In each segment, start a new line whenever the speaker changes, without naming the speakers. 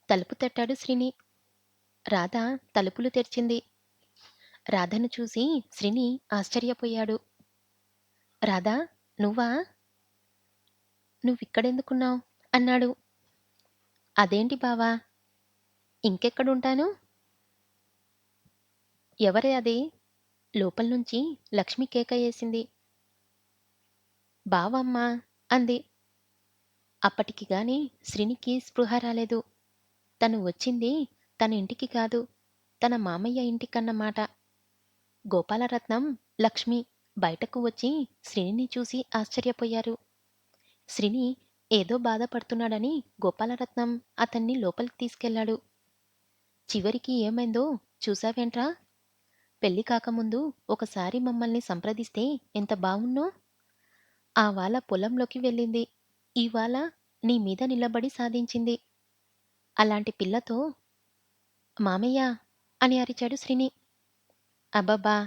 తలుపు తట్టాడు శ్రీని. రాధ తలుపులు తెరిచింది. రాధను చూసి శ్రీని ఆశ్చర్యపోయాడు. రాధా! నువ్వా? నువ్విక్కడెందుకున్నావ్? అన్నాడు. అదేంటి బావా! ఇంకెక్కడుంటాను? ఎవరే అది? లోపల్నుంచి లక్ష్మి కేక యేసింది. బావమ్మా! అంది. అప్పటికి గాని శ్రీనికి స్పృహ రాలేదు. తను వచ్చింది తన ఇంటికి కాదు, తన మామయ్య ఇంటికన్నమాట. గోపాలరత్నం, లక్ష్మి బయటకు వచ్చి శ్రీనిని చూసి ఆశ్చర్యపోయారు. శ్రీని ఏదో బాధపడుతున్నాడని గోపాలరత్నం అతన్ని లోపలికి తీసుకెళ్ళాడు. చివరికి ఏమైందో చూశావేంట్రా? పెళ్లి కాకముందు ఒకసారి మమ్మల్ని సంప్రదిస్తే ఎంత బావుణ్ణో? ఆవాళ పొలంలోకి వెళ్ళింది. ఇవాళ నీ మీద నిలబడి సాధించింది. అలాంటి పిల్లతో మామయ్యా! అని అరిచాడు శ్రీని. అబ్బబ్బా!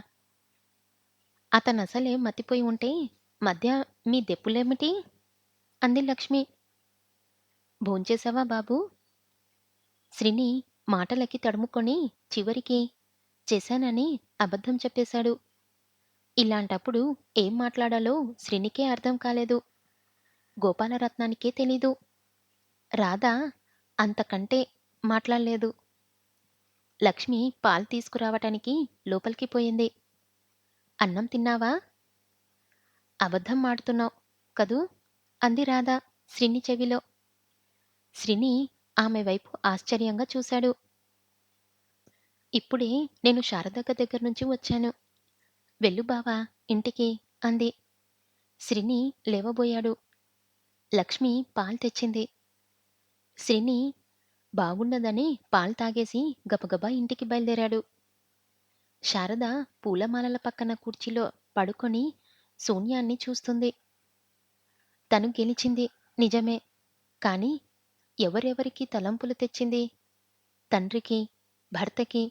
అతనసలే మతిపోయి ఉంటే మధ్య మీ దెప్పులేమిటి? అంది లక్ష్మి. భోంచేశావా బాబూ? శ్రీని మాటలకి తడుముకొని చివరికి చేశానని అబద్ధం చెప్పేశాడు. ఇలాంటప్పుడు ఏం మాట్లాడాలో శ్రీనికే అర్థం కాలేదు. గోపాలరత్నానికే తెలీదు. రాధ అంతకంటే మాట్లాడలేదు. లక్ష్మి పాలు తీసుకురావటానికి లోపలికి పోయింది. అన్నం తిన్నావా? అబద్ధం మాడుతున్నావ్ కదూ? అంది రాధ శ్రీని చెవిలో. శ్రీని ఆమె వైపు ఆశ్చర్యంగా చూశాడు. ఇప్పుడే నేను శారదక్క దగ్గర్నుంచి వచ్చాను. వెళ్ళు బావా ఇంటికి అంది. శ్రీని లేవబోయాడు. లక్ష్మి పాలు తెచ్చింది. శ్రీని బాగున్నదని పాలు తాగేసి గబగబా ఇంటికి బయలుదేరాడు. శారద పూలమాలల పక్కన కుర్చీలో పడుకొని శూన్యాన్ని చూస్తుంది. తను గెలిచింది నిజమే. కాని ఎవరెవరికి తలంపులు తెచ్చింది? తండ్రికి, భర్తకి.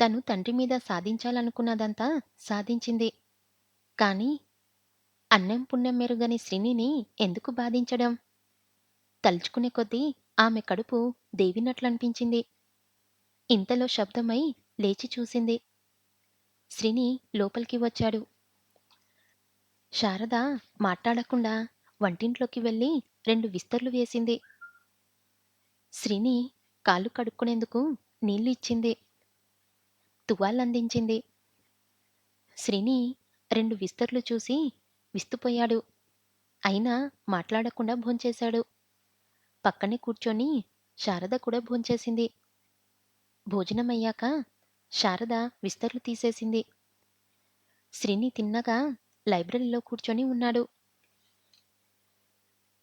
తను తండ్రి మీద సాధించాలనుకున్నదంతా సాధించింది. కాని అన్నం పుణ్యం మెరుగని శ్రీనిని ఎందుకు బాధించడం? తలుచుకునే కొద్దీ ఆమె కడుపు దేవినట్లనిపించింది. ఇంతలో శబ్దమై లేచి చూసింది. శ్రీని లోపలికి వచ్చాడు. శారద మాట్లాడకుండా వంటింట్లోకి వెళ్ళి 2 విస్తర్లు వేసింది. శ్రీని కాళ్ళు కడుక్కునేందుకు నీళ్లు ఇచ్చింది. తువాలందించింది. శ్రీని 2 విస్తర్లు చూసి విస్తుపోయాడు. అయినా మాట్లాడకుండా భోంచేశాడు. పక్కనే కూర్చొని శారద కూడా భోంచేసింది. భోజనమయ్యాక శారద విస్తర్లు తీసేసింది. శ్రీని తిన్నగా లైబ్రరీలో కూర్చొని ఉన్నాడు.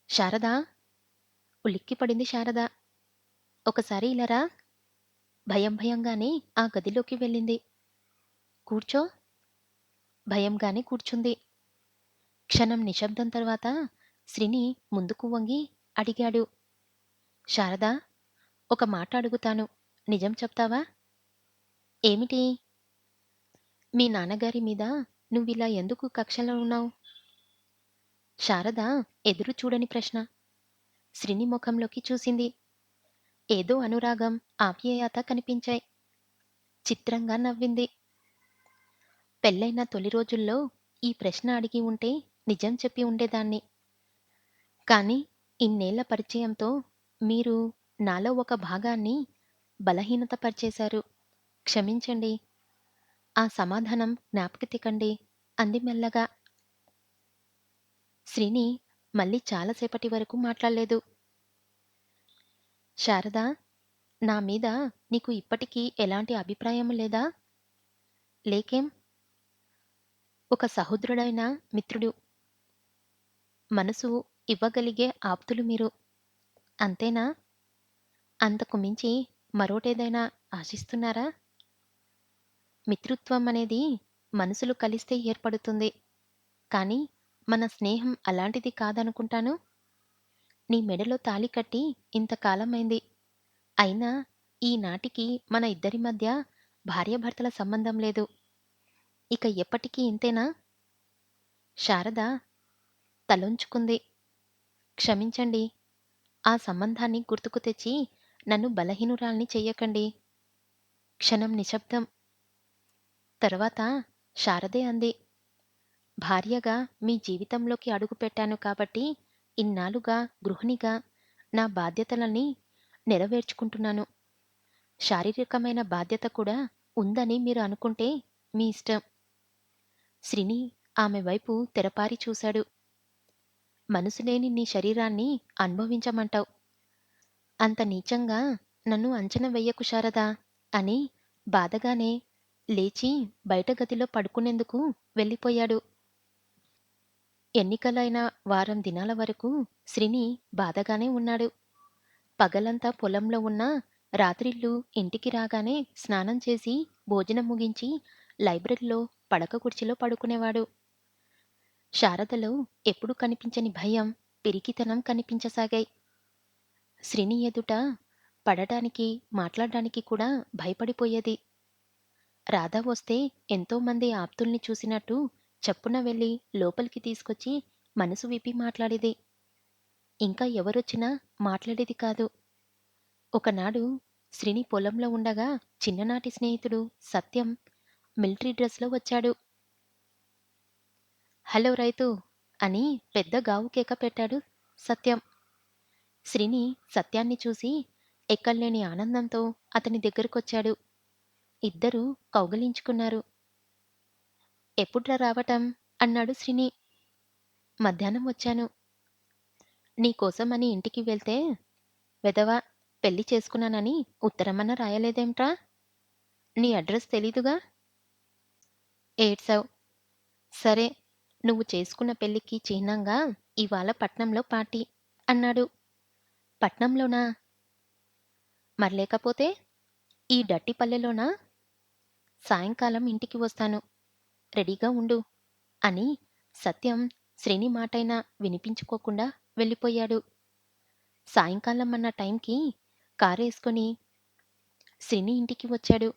శారదా! ఉలిక్కిపడింది శారద. ఒకసారి ఇలా రా. భయం భయంగానే ఆ గదిలోకి వెళ్ళింది. కూర్చో. భయంగానే కూర్చుంది. క్షణం నిశ్శబ్దం తర్వాత శ్రీని ముందుకు వంగి అడిగాడు. శారదా! ఒక మాట అడుగుతాను. నిజం చెప్తావా? ఏమిటి? మీ నాన్నగారి మీద నువ్విలా ఎందుకు కక్షలో ఉన్నావ్? శారద ఎదురు చూడని ప్రశ్న. శ్రీని ముఖంలోకి చూసింది. ఏదో అనురాగం, ఆప్యాయత కనిపించాయి. చిత్రంగా నవ్వింది. పెళ్ళైన తొలి రోజుల్లో ఈ ప్రశ్న అడిగి ఉంటే నిజం చెప్పి ఉండేదాన్ని. కాని ఇన్నేళ్ల పరిచయంతో మీరు నాలో ఒక భాగాన్ని బలహీనతపరిచేశారు. క్షమించండి. ఆ సమాధానం జ్ఞాపకతికండి అంది మెల్లగా. శ్రీని మళ్ళీ చాలాసేపటి వరకు మాట్లాడలేదు. శారదా! నా మీద నీకు ఇప్పటికీ ఎలాంటి అభిప్రాయం లేదా? లేకేం? ఒక సహృదయుడైన మిత్రుడు. మనసు ఇవ్వగలిగే ఆప్తులు మీరు. అంతేనా? అంతకు మించి మరోటేదైనా ఆశిస్తున్నారా? మిత్రుత్వం అనేది మనసులు కలిస్తే ఏర్పడుతుంది. కానీ మన స్నేహం అలాంటిది కాదనుకుంటాను. నీ మెడలో తాళి కట్టి ఇంతకాలమైంది. అయినా ఈనాటికి మన ఇద్దరి మధ్య భార్యాభర్తల సంబంధం లేదు. ఇక ఎప్పటికీ ఇంతేనా? శారద తలొంచుకుంది. క్షమించండి. ఆ సంబంధాన్ని గుర్తుకు తెచ్చి నన్ను బలహీనురాల్ని చెయ్యకండి. క్షణం నిశ్శబ్దం. తర్వాత శారదే అంది. భార్యగా మీ జీవితంలోకి అడుగుపెట్టాను కాబట్టి ఇన్నాళ్లుగా గృహిణిగా నా బాధ్యతలని నెరవేర్చుకుంటున్నాను. శారీరకమైన బాధ్యత కూడా ఉందని మీరు అనుకుంటే మీ ఇష్టం. శ్రీని ఆమె వైపు తెరపారి చూశాడు. మనసు లేని నీ శరీరాన్ని అనుభవించమంటావు. అంత నీచంగా నన్ను అంచనా వెయ్యకు శారదా అని బాధగానే లేచి బయట గదిలో పడుకునేందుకు వెళ్ళిపోయాడు. ఎన్నికలైన వారం దినాల వరకు శ్రీని బాధగానే ఉన్నాడు. పగలంతా పొలంలో ఉన్న రాత్రిళ్ళు ఇంటికి రాగానే స్నానం చేసి భోజనం ముగించి లైబ్రరీలో పడక కుర్చీలో పడుకునేవాడు. శారదలో ఎప్పుడూ కనిపించని భయం, పిరికితనం కనిపించసాగాయి. శ్రీని ఎదుట పడటానికి, మాట్లాడ్డానికి కూడా భయపడిపోయేది. రాధ వస్తే ఎంతోమంది ఆప్తుల్ని చూసినట్టు చప్పున వెళ్ళి లోపలికి తీసుకొచ్చి మనసు విప్పి మాట్లాడేది. ఇంకా ఎవరొచ్చినా మాట్లాడేది కాదు. ఒకనాడు శ్రీని పొలంలో ఉండగా చిన్ననాటి స్నేహితుడు సత్యం మిలిటరీ డ్రెస్‌లో వచ్చాడు. హలో రైతూ అని పెద్ద గావు కేక పెట్టాడు సత్యం. శ్రీని సత్యాన్ని చూసి ఎక్కడలేని ఆనందంతో అతని దగ్గరకొచ్చాడు. ఇద్దరూ కౌగిలించుకున్నారు. ఎప్పుడ్రా రావటం? అన్నాడు శ్రీని. మధ్యాహ్నం వచ్చాను. నీకోసమని ఇంటికి వెళ్తే వెధవ పెళ్లి చేసుకున్నానని ఉత్తరమన్నా రాయలేదేంట్రా? నీ అడ్రస్ తెలీదుగా? ఏడ్సావు. సరే, నువ్వు చేసుకున్న పెళ్ళికి చిహ్నంగా ఇవాళ పట్నంలో పార్టీ అన్నాడు. పట్నంలోనా? మర్లేకపోతే ఈ డట్టి పల్లెలోనా? సాయంకాలం ఇంటికి వస్తాను. రెడీగా ఉండు అని సత్యం శ్రీని మాటైనా వినిపించుకోకుండా వెళ్ళిపోయాడు. సాయంకాలం అన్న టైంకి కారేసుకొని శ్రీని ఇంటికి వచ్చాడు.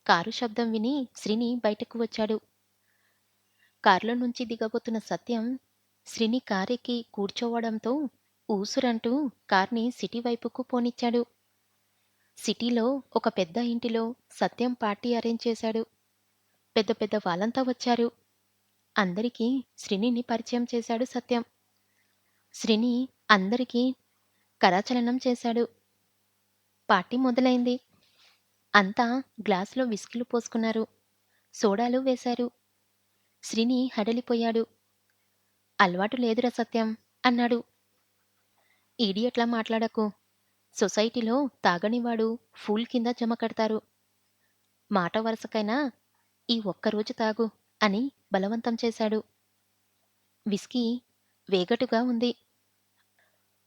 కారు శబ్దం విని శ్రీని బయటకు వచ్చాడు. కారులో నుంచి దిగబోతున్న సత్యం శ్రీని కారెక్కి కూర్చోవడంతో ఊసురంటూ కార్ని సిటీ వైపుకు పోనిచ్చాడు. సిటీలో ఒక పెద్ద ఇంటిలో సత్యం పార్టీ అరేంజ్ చేశాడు. పెద్ద పెద్ద వాళ్ళంతా వచ్చారు. అందరికీ శ్రీనిని పరిచయం చేశాడు సత్యం. శ్రీని అందరికీ కరాచలనం చేశాడు. పార్టీ మొదలైంది. అంతా గ్లాసులో విస్కీలు పోసుకున్నారు. సోడాలు వేశారు. శ్రీని హడలిపోయాడు. అలవాటు లేదురా సత్యం అన్నాడు. ఈడియట్లా మాట్లాడకు. సొసైటీలో తాగనివాడు ఫూల్ కింద జమ కడతారు. మాట వరసకైనా ఈ ఒక్కరోజు తాగు అని బలవంతం చేశాడు. విస్కీ వేగటుగా ఉంది.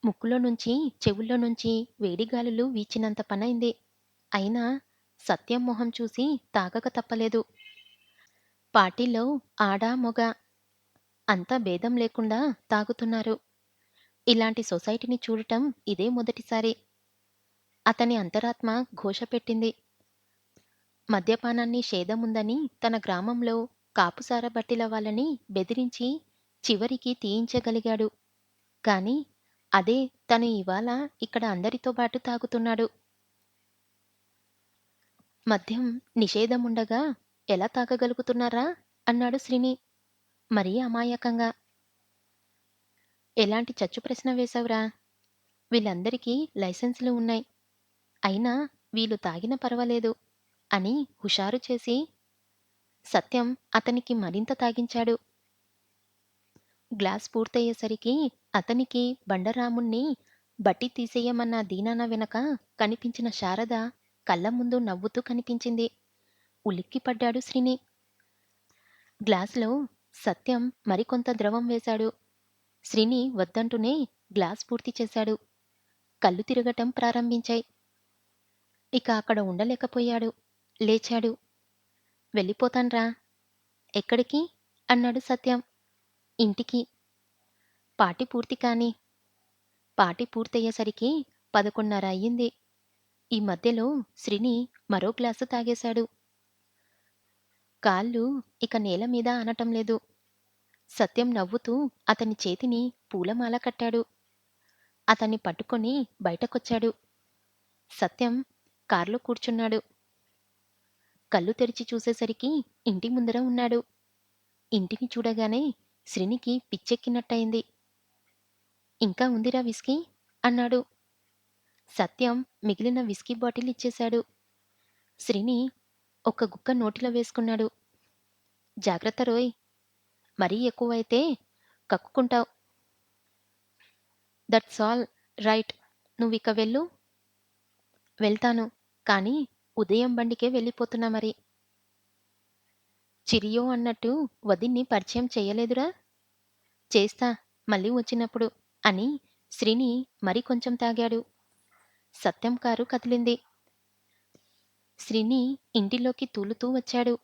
ముక్కులో నుంచి చెవుల్లో నుంచి వేడిగాలులు వీచినంత పనైంది. అయినా సత్యం మొహం చూసి తాగక తప్పలేదు. పార్టీలో ఆడ మొగ అంతా భేదం లేకుండా తాగుతున్నారు. ఇలాంటి సొసైటీని చూడటం ఇదే మొదటిసారి. అతని అంతరాత్మ ఘోష పెట్టింది. మద్యపానాన్ని షేధముందని తన గ్రామంలో కాపుసార బట్టిల వాళ్ళని బెదిరించి చివరికి తీయించగలిగాడు. కాని అదే తను ఇవాళ ఇక్కడ అందరితో బాటు తాగుతున్నాడు. మద్యం నిషేధముండగా ఎలా తాగగలుగుతున్నారా? అన్నాడు శ్రీని మరీ అమాయకంగా. ఎలాంటి చచ్చు ప్రశ్న వేశావురా? వీళ్ళందరికీ లైసెన్సులు ఉన్నాయి. అయినా వీళ్ళు తాగినా పర్వాలేదు అని హుషారు చేసి సత్యం అతనికి మరింత తాగించాడు. గ్లాస్ పూర్తయ్యేసరికి అతనికి బండరాముణ్ణి బట్టి తీసెయ్యమన్న దీనాన వెనక కనిపించిన శారద కళ్ళ ముందు నవ్వుతూ కనిపించింది. ఉలిక్కిపడ్డాడు శ్రీని. గ్లాసులో సత్యం మరికొంత ద్రవం వేశాడు. శ్రీని వద్దంటూనే గ్లాస్ పూర్తి చేశాడు. కళ్ళు తిరగటం ప్రారంభించాయి. ఇక అక్కడ ఉండలేకపోయాడు. లేచాడు. వెళ్ళిపోతాన్రా. ఎక్కడికి? అన్నాడు సత్యం. ఇంటికి. పార్టీ పూర్తి కాని. పార్టీ పూర్తయ్యేసరికి 11:30 అయ్యింది. ఈ మధ్యలో శ్రీని మరో గ్లాసు తాగేశాడు. కాళ్ళు ఇక నేల మీద ఆనటం లేదు. సత్యం నవ్వుతూ అతని చేతిని పూలమాల కట్టాడు. అతన్ని పట్టుకొని బయటకొచ్చాడు. సత్యం కార్లో కూర్చున్నాడు. కళ్ళు తెరిచి చూసేసరికి ఇంటి ముందర ఉన్నాడు. ఇంటిని చూడగానే శ్రీనికి పిచ్చెక్కినట్టయింది. ఇంకా ఉందిరా విస్కీ అన్నాడు. సత్యం మిగిలిన విస్కీ బాటిల్ ఇచ్చేశాడు. శ్రీని ఒక్క గుక్క నోటిలో వేసుకున్నాడు. జాగ్రత్త రోయ్, మరీ ఎక్కువైతే కక్కుకుంటావ్. దట్స్ ఆల్ రైట్, నువ్విక వెళ్ళు. వెళ్తాను, కానీ ఉదయం బండికే వెళ్ళిపోతున్నా మరి. చిరియో అన్నట్టు వదిన్ని పరిచయం చెయ్యలేదురా? చేస్తా, మళ్ళీ వచ్చినప్పుడు అని శ్రీని మరి కొంచెం తాగాడు. సత్యం కారు కదిలింది. శ్రీని ఇంటిలోకి తూలుతూ వచ్చాడు.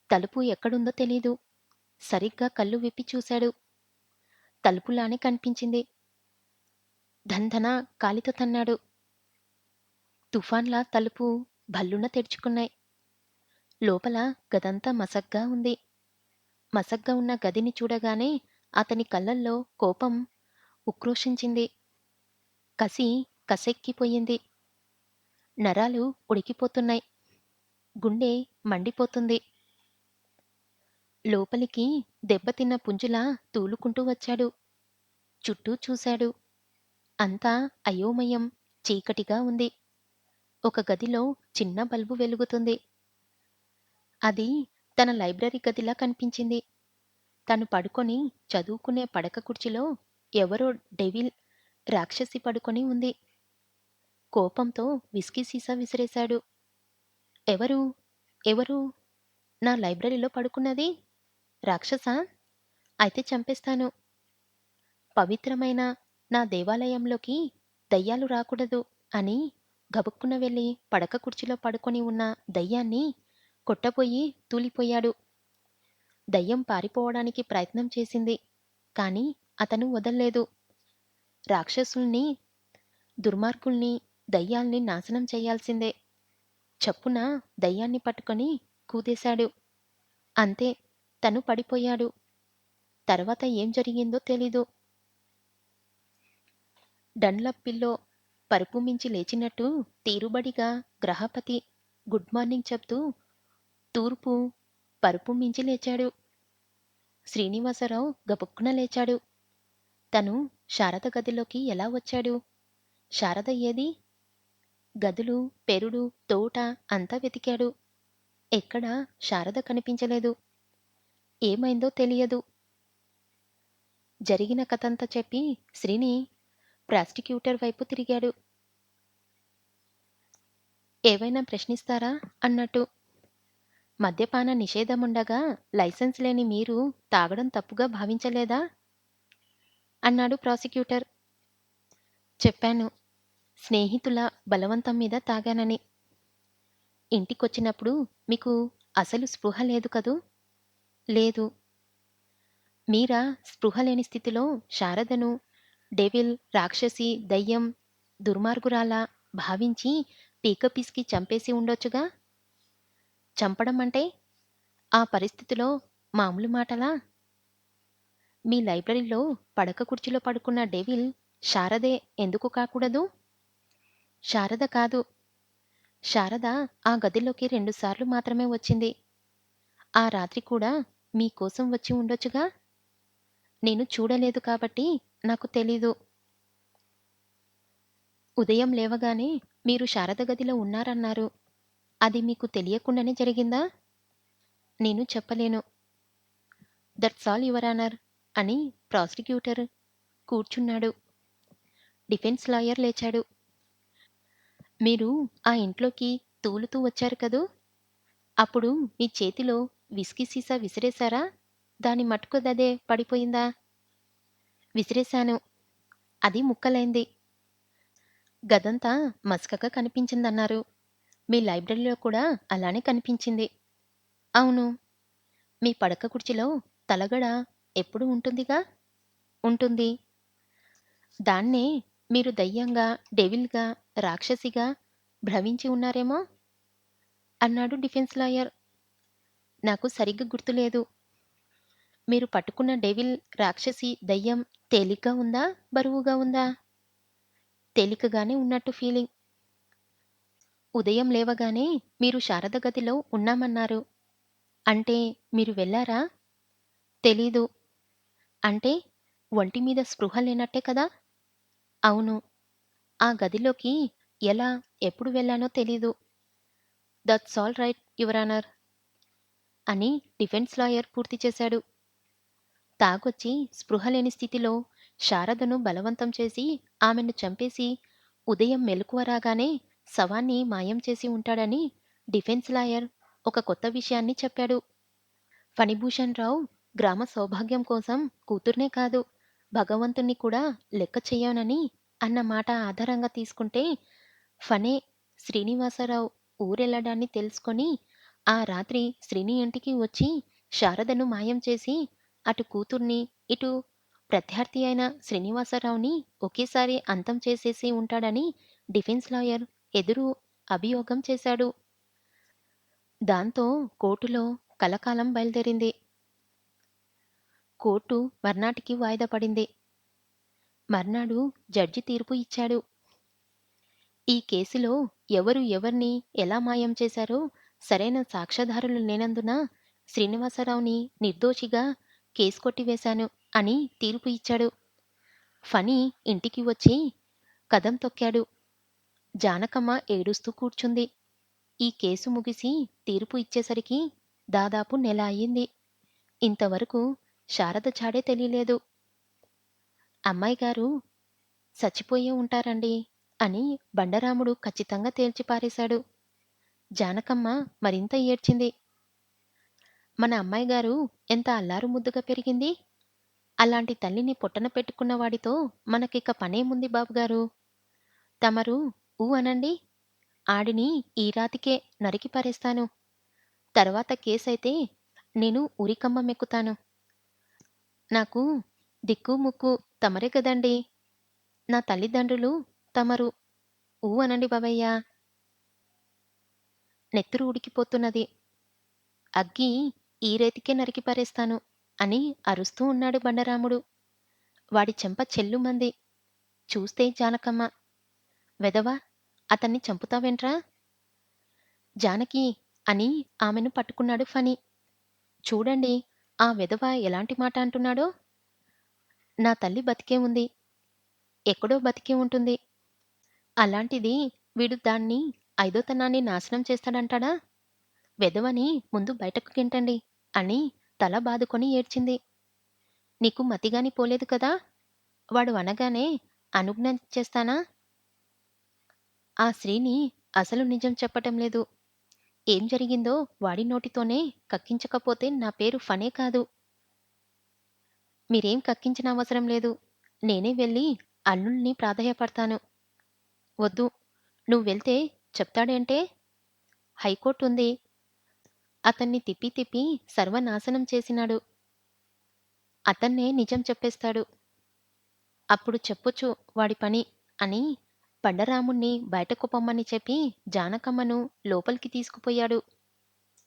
తలుపు ఎక్కడుందో తెలీదు. సరిగ్గా కళ్ళు విప్పి చూశాడు. తలుపులానే కనిపించింది. ధన్ధన కాలితో తన్నాడు. తుఫాన్లా తలుపు భల్లున తెరుచుకున్నాయి. లోపల గదంతా మసగ్గా ఉంది. మసగ్గా ఉన్న గదిని చూడగానే అతని కళ్ళల్లో కోపం ఉక్రోషించింది. కసి కసెక్కిపోయింది. నరాలు ఉడికిపోతున్నాయి. గుండె మండిపోతుంది. లోపలికి దెబ్బతిన్న పుంజులా తూలుకుంటూ వచ్చాడు. చుట్టూ చూశాడు. అంతా అయోమయం, చీకటిగా ఉంది. ఒక గదిలో చిన్న బల్బు వెలుగుతుంది. అది తన లైబ్రరీ గదిలా కనిపించింది. తను పడుకొని చదువుకునే పడక కుర్చీలో ఎవరో డెవిల్ రాక్షసి పడుకొని ఉంది. కోపంతో విస్కీ సీసా విసిరేశాడు. ఎవరు ఎవరు నా లైబ్రరీలో పడుకున్నది? రాక్షసా? అయితే చంపేస్తాను. పవిత్రమైన నా దేవాలయంలోకి దయ్యాలు రాకూడదు అని గబుక్కున వెళ్ళి పడక కుర్చీలో పడుకొని ఉన్న దయ్యాన్ని కొట్టబోయి తూలిపోయాడు. దయ్యం పారిపోవడానికి ప్రయత్నం చేసింది. కాని అతను వదల్లేదు. రాక్షసుల్ని, దుర్మార్గుల్ని, దయ్యాల్ని నాశనం చెయ్యాల్సిందే. చప్పున దయ్యాన్ని పట్టుకొని కూదేశాడు. అంతే, తను పడిపోయాడు. తర్వాత ఏం జరిగిందో తెలీదు. డన్లప్ పిల్లో పరుపు మించి లేచినట్టు తీరుబడిగా గ్రహపతి గుడ్ మార్నింగ్ చెప్తూ తూర్పు పరుపు మించి లేచాడు. శ్రీనివాసరావు గబుక్కున లేచాడు. తను శారద గదిలోకి ఎలా వచ్చాడు? శారద ఏది? గదులు, పెరుడు, తోట అంతా వెతికాడు. ఎక్కడా శారద కనిపించలేదు. ఏమైందో తెలియదు. జరిగిన కథంతా చెప్పి శ్రీని ప్రాసిక్యూటర్ వైపు తిరిగాడు. ఏవైనా ప్రశ్నిస్తారా అన్నట్టు. మద్యపాన నిషేధముండగా లైసెన్స్ లేని మీరు తాగడం తప్పుగా భావించలేదా అన్నాడు ప్రాసిక్యూటర్. చెప్పాను, స్నేహితుల బలవంతం మీద తాగానని. ఇంటికొచ్చినప్పుడు మీకు అసలు స్పృహ లేదు కదూ? లేదు. మీరా స్పృహ లేని స్థితిలో శారదను డెవిల్, రాక్షసి, దయ్యం, దుర్మార్గురాలా భావించి పీకపిసికి చంపేసి ఉండొచ్చుగా? చంపడం అంటే ఆ పరిస్థితిలో మామూలు మాటలా? మీ లైబ్రరీలో పడక కుర్చీలో పడుకున్న డెవిల్ శారదే ఎందుకు కాకూడదు? శారద కాదు. శారద ఆ గదిలోకి 2 సార్లు మాత్రమే వచ్చింది. ఆ రాత్రి కూడా మీకోసం వచ్చి ఉండొచ్చుగా? నేను చూడలేదు కాబట్టి నాకు తెలీదు. ఉదయం లేవగానే మీరు శారద గదిలో ఉన్నారన్నారు. అది మీకు తెలియకుండానే జరిగిందా? నేను చెప్పలేను. దట్స్ ఆల్ యువర్ ఆనర్ అని ప్రాసిక్యూటర్ కూర్చున్నాడు. డిఫెన్స్ లాయర్ లేచాడు. మీరు ఆ ఇంట్లోకి తూలుతూ వచ్చారు కదూ? అప్పుడు మీ చేతిలో విస్కీ సీసా విసిరేశారా? దాని మట్టుకుదదే పడిపోయిందా? విసిరేశాను. అది ముక్కలైంది. గదంతా మసకగా కనిపించిందన్నారు. మీ లైబ్రరీలో కూడా అలానే కనిపించింది. అవును. మీ పడక కుర్చీలో తలగడ ఎప్పుడూ ఉంటుందిగా? ఉంటుంది. దాన్నే మీరు దయ్యంగా, డెవిల్‌గా, రాక్షసిగా భ్రమించి ఉన్నారేమో? అన్నాడు డిఫెన్స్ లాయర్. నాకు సరిగ్గా గుర్తులేదు. మీరు పట్టుకున్న డెవిల్, రాక్షసి, దయ్యం తేలిగ్గా ఉందా? బరువుగా ఉందా? తేలికగానే ఉన్నట్టు ఫీలింగ్. ఉదయం లేవగానే మీరు శారద గదిలో ఉన్నామన్నారు. అంటే మీరు వెళ్లారా? తెలీదు. అంటే ఒంటి మీద స్పృహ లేనట్టే కదా? అవును. ఆ గదిలోకి ఎలా, ఎప్పుడు వెళ్ళానో తెలీదు. That's all right your honour అని డిఫెన్స్ లాయర్ పూర్తి చేశాడు. తాగొచ్చి స్పృహ లేని స్థితిలో శారదను బలవంతం చేసి ఆమెను చంపేసి ఉదయం మెలకువ రాగానే శవాన్ని మాయం చేసి ఉంటాడని డిఫెన్స్ లాయర్ ఒక కొత్త విషయాన్ని చెప్పాడు. ఫణిభూషణ్ రావు గ్రామ సౌభాగ్యం కోసం కూతుర్నే కాదు, భగవంతుణ్ణి కూడా లెక్క చెయ్యనని అన్న మాట ఆధారంగా తీసుకుంటే ఫనే శ్రీనివాసరావు ఊరెళ్ళడాన్ని తెలుసుకొని ఆ రాత్రి శ్రీని ఇంటికి వచ్చి శారదను మాయం చేసి అటు కూతుర్ని, ఇటు ప్రత్యర్థి అయిన శ్రీనివాసరావుని ఒకేసారి అంతం చేసేసి ఉంటాడని డిఫెన్స్ లాయర్ ఎదురు అభియోగం చేశాడు. దాంతో కోర్టులో కలకాలం బయలుదేరింది. కోర్టు మర్నాటికి వాయిదా పడింది. మర్నాడు జడ్జి తీర్పు ఇచ్చాడు. ఈ కేసులో ఎవరు ఎవర్ని ఎలా మాయం చేశారో సరైన సాక్ష్యాధారాలు లేనందున శ్రీనివాసరావుని నిర్దోషిగా కేసు కొట్టివేశాను అని తీర్పు ఇచ్చాడు. ఫణి ఇంటికి వచ్చి కదం తొక్కాడు. జానకమ్మ ఏడుస్తూ కూర్చుంది. ఈ కేసు ముగిసి తీర్పు ఇచ్చేసరికి దాదాపు నెల అయ్యింది. ఇంతవరకు శారద చాడే తెలియలేదు. అమ్మాయిగారు చచ్చిపోయే ఉంటారండి అని బండరాముడు ఖచ్చితంగా తేల్చిపారేశాడు. జానకమ్మ మరింత ఏడ్చింది. మన అమ్మాయిగారు ఎంత అల్లారు ముద్దుగా పెరిగింది. అలాంటి తల్లిని పొట్టన పెట్టుకున్న వాడితో మనకిక పనేముంది బాబుగారు. తమరు ఊ అనండి. ఆడిని ఈ రాతికే నరికి పారేస్తాను. తర్వాత కేసైతే నేను ఉరికంబమెక్కుతాను. నాకు దిక్కు ముక్కు తమరే గదండి. నా తల్లిదండ్రులు తమరు ఊ అనండి బాబయ్యా. నెత్తురు ఉడికిపోతున్నది. అగ్గి ఈ రేతికే నరికి పారేస్తాను అని అరుస్తూ ఉన్నాడు బండరాముడు. వాడి చెంప చెల్లుమంది. చూస్తే జానకమ్మ. వెధవ, అతన్ని చంపుతావేంట్రా? జానకి అని ఆమెను పట్టుకున్నాడు ఫణి. చూడండి ఆ వెధవ ఎలాంటి మాట అంటున్నాడో. నా తల్లి బతికే ఉంది. ఎక్కడో బతికే ఉంటుంది. అలాంటిది వీడు దాన్ని ఐదోతనాన్ని నాశనం చేస్తాడంటాడా? వెధవని ముందు బయటకు గెంటండి అని తల బాదుకొని ఏడ్చింది. నీకు మతిగాని పోలేదు కదా? వాడు అనగానే అనుజ్ఞించేస్తానా? ఆ స్త్రీని అసలు నిజం చెప్పటం లేదు. ఏం జరిగిందో వాడి నోటితోనే కక్కించకపోతే నా పేరు ఫనే కాదు. మీరేం కక్కించనవసరం లేదు. నేనే వెళ్ళి అల్లుల్ని ప్రాధేయపడతాను. వద్దు, నువ్వెళ్తే చెప్తాడేంటే? హైకోర్టుంది. అతన్ని తిప్పి తిప్పి సర్వనాశనం చేసినాడు. అతన్నే నిజం చెప్పేస్తాడు. అప్పుడు చెప్పొచ్చు వాడి పని అని బండరాముణ్ణి బయటకు పొమ్మని చెప్పి జానకమ్మను లోపలికి తీసుకుపోయాడు.